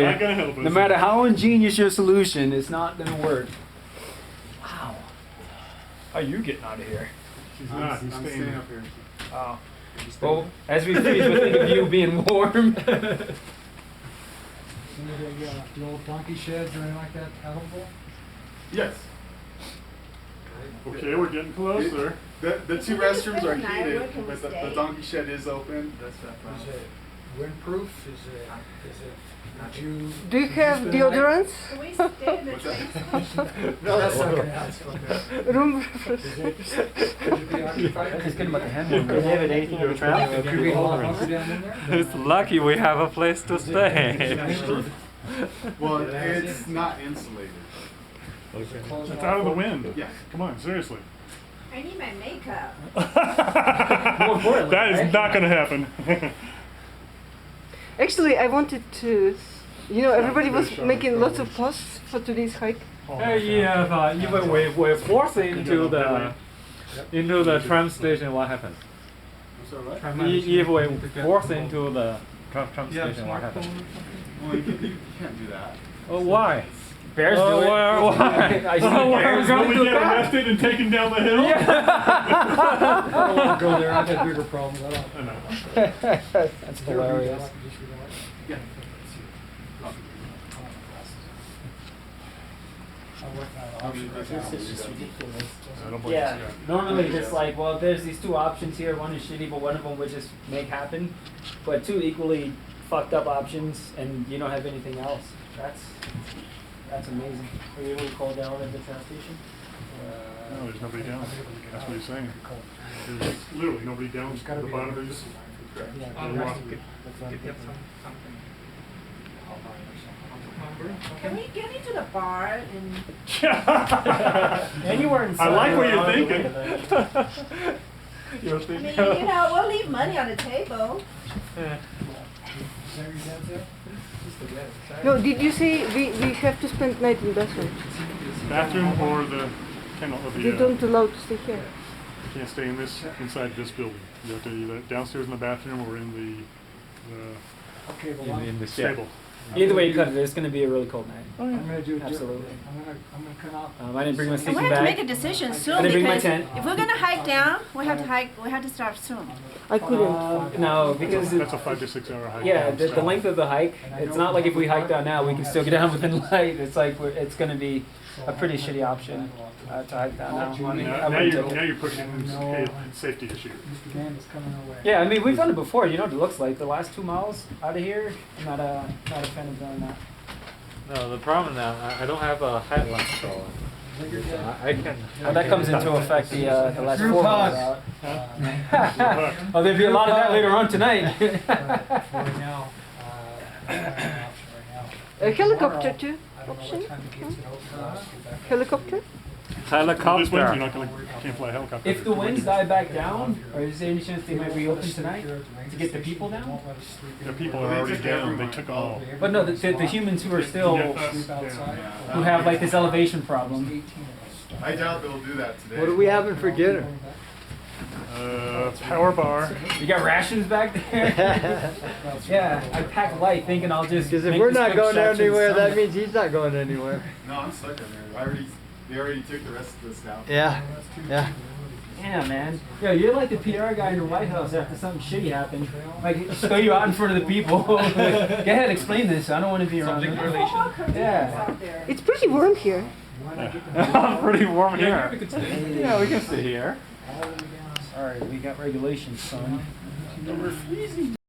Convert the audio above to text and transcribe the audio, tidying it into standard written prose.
Not gonna help us. No matter how ingenious your solution, it's not gonna work. Wow. How are you getting out of here? She's not. I'm staying up here. Oh. Well, as we finish, we think of you being warm. The old donkey sheds or anything like that habitable? Yes. Okay, we're getting closer. The two Can we just restrooms spend are the night? Where heated, can we but the stay? donkey shed is open. That's that Is problem. it windproof? Is it, would you? Do you have spend the night? deodorants? Can we stay in the What's train that? station? No, that's not gonna happen. Room? Could it be occupied? Just kidding about the hand. David, anything to travel? Could be a lot longer down in there? It's lucky we have a place to stay. Well, it's not insulated. Close It's it out of the off. wind. Yeah. Come on, seriously. I need my makeup. importantly, That is right? not going to happen. Actually, I wanted to, everybody very was sharp making lots of colors. posts for today's hike. Yeah, even we're forced into the tram station, what happens? I'm sorry, what? If we force into the tram station, what happens? Well, you can't do that. Oh, why? Bears do it. Why? I see bears Will going we through get that. arrested and taken down the hill? I don't want to go there. I've had bigger problems. I don't. I know. That's hilarious. Yeah. This is just ridiculous. I don't believe Yeah, it. normally it's like, well, there's these two options here. One is shitty, but one of them would just make happen. But two equally fucked up options, and you don't have anything else. That's amazing. Were you able to call down at the train station? No, there's nobody down. That's what he's saying. There's literally nobody down at the bottom of these. Can we get into the bar and Anywhere inside. I like what you're around thinking. You're I mean, thinking. we'll leave money on the table. No, did you say we have to spend night in bathroom? Bathroom or the kennel or They the. don't allow to stay here. Can't stay in this inside this building. You have to either downstairs in the bathroom or in the Okay, well, In the shed. stable. Either way you cut it, it's going to be a really cold night. I'm gonna do it Absolutely. differently. I'm gonna come out. I didn't bring my And sleeping we have to bag. make a decision I soon didn't bring my because tent. if we're gonna hike down, we have to start soon. I couldn't. No, because That's a 5 to 6 hour hike. yeah, the length of the hike, it's not like if we hike down now, we can still get down within light. It's like it's going to be a pretty shitty option to hike down now. I mean, I Now wouldn't you're take now it. you're pushing a safety issue. Mr. Gann is coming our way. Yeah, I mean, we've done it before. You know what it looks like. The last 2 miles out of here, I'm not a fan of doing that. No, the problem now, I don't have a headlamp, so I can. Well, that comes into effect the last Group 4 miles hug. out. Oh, there'll be a lot of that later on tonight. Right now, I don't have an option right now. A helicopter too? I don't know Option? what time the gates get open for us to get back. Helicopter? This winter, you're Helicopter. not going to can't fly a helicopter. If the winds die back down, or is there any chance they might reopen tonight to get the people down? Won't let us sleep The in. people are already down. They took all. But no, the humans who are still, Yeah, us Sleep down. outside. who have like this elevation problem. 18 of us. I doubt they'll do that today. What are we having for dinner? Power bar. You got rations back there? Yeah, I pack light thinking I'll just. Because if make we're this not quick going stretch in anywhere, that summer. means he's not going anywhere. No, I'm stuck in there. They already took the rest of this down. Yeah. Yeah. Yeah, man. Yeah, you're like the PR guy in the White House after something shitty happened. Like, throw you out in front of the people. Like, go ahead, explain this. I don't want to be around. Yeah. It's pretty warm here. Pretty warm here. Yeah, we can stay here. Alright, we got regulations, son. We're freezing.